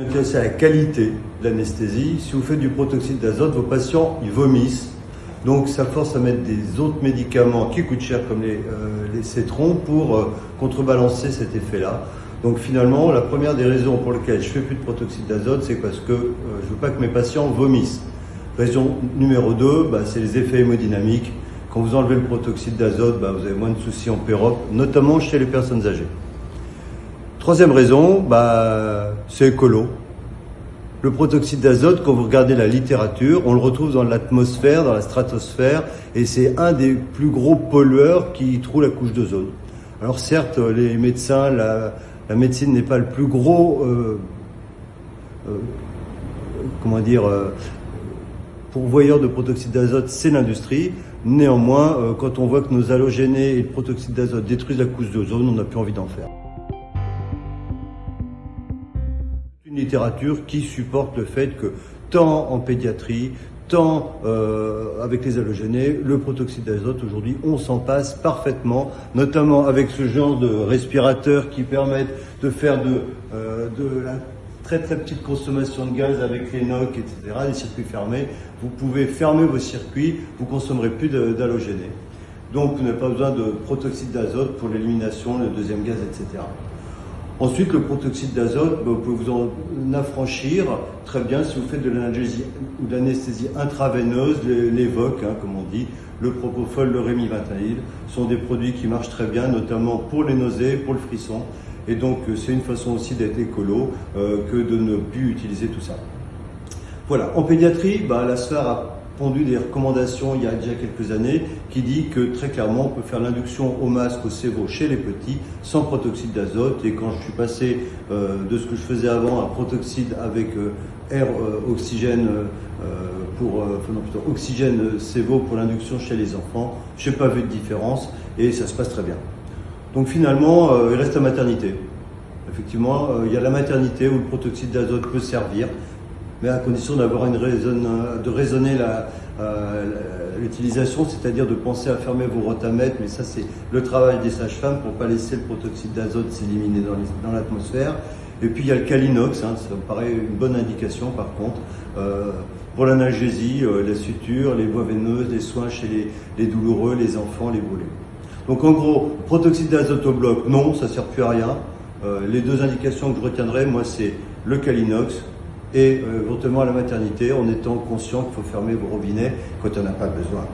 Intéressé à la qualité de l'anesthésie. Si vous faites du protoxyde d'azote, vos patients ils vomissent. Donc ça force à mettre des autres médicaments qui coûtent cher comme les cétrons pour contrebalancer cet effet-là. Donc finalement, la première des raisons pour lesquelles je fais plus de protoxyde d'azote, c'est parce que je veux pas que mes patients vomissent. Raison numéro 2, c'est les effets hémodynamiques. Quand vous enlevez le protoxyde d'azote, vous avez moins de soucis en pérope, notamment chez les personnes âgées. Troisième raison, c'est écolo. Le protoxyde d'azote, quand vous regardez la littérature, on le retrouve dans l'atmosphère, dans la stratosphère, et c'est un des plus gros pollueurs qui trouve la couche d'ozone. Alors certes, les médecins, la médecine n'est pas le plus gros, pourvoyeur de protoxyde d'azote, c'est l'industrie. Néanmoins, quand on voit que nos halogénés et le protoxyde d'azote détruisent la couche d'ozone, on n'a plus envie d'en faire. Une littérature qui supporte le fait que tant en pédiatrie, tant avec les halogénés, le protoxyde d'azote aujourd'hui, on s'en passe parfaitement, notamment avec ce genre de respirateurs qui permettent de faire de la très très petite consommation de gaz avec les NOx, etc., les circuits fermés. Vous pouvez fermer vos circuits, vous consommerez plus d'halogénés. Donc vous n'avez pas besoin de protoxyde d'azote pour l'élimination, le deuxième gaz, etc. Ensuite, le protoxyde d'azote, vous pouvez vous en affranchir très bien si vous faites de l'analgésie ou de l'anesthésie intraveineuse, les VOC, comme on dit, le propofol, le rémivintil, sont des produits qui marchent très bien, notamment pour les nausées, pour le frisson. Et donc, c'est une façon aussi d'être écolo que de ne plus utiliser tout ça. Voilà. En pédiatrie, la SFAR a pondu des recommandations il y a déjà quelques années qui dit que très clairement on peut faire l'induction au masque, au CEVO chez les petits sans protoxyde d'azote. Et quand je suis passé de ce que je faisais avant à protoxyde avec oxygène oxygène CEVO pour l'induction chez les enfants, je n'ai pas vu de différence et ça se passe très bien. Donc finalement, il reste la maternité. Effectivement, il y a la maternité où le protoxyde d'azote peut servir, mais à condition d'avoir de raisonner l'utilisation, c'est-à-dire de penser à fermer vos rotamètres, mais ça c'est le travail des sages-femmes pour ne pas laisser le protoxyde d'azote s'éliminer dans l'atmosphère. Et puis il y a le Calinox, ça me paraît une bonne indication par contre, pour l'analgésie, la suture, les voies veineuses, les soins chez les douloureux, les enfants, les brûlés. Donc en gros, protoxyde d'azote au bloc, non, ça ne sert plus à rien. Les deux indications que je retiendrai, moi, c'est le Calinox et éventuellement à la maternité, en étant conscient qu'il faut fermer vos robinets quand on n'a pas besoin.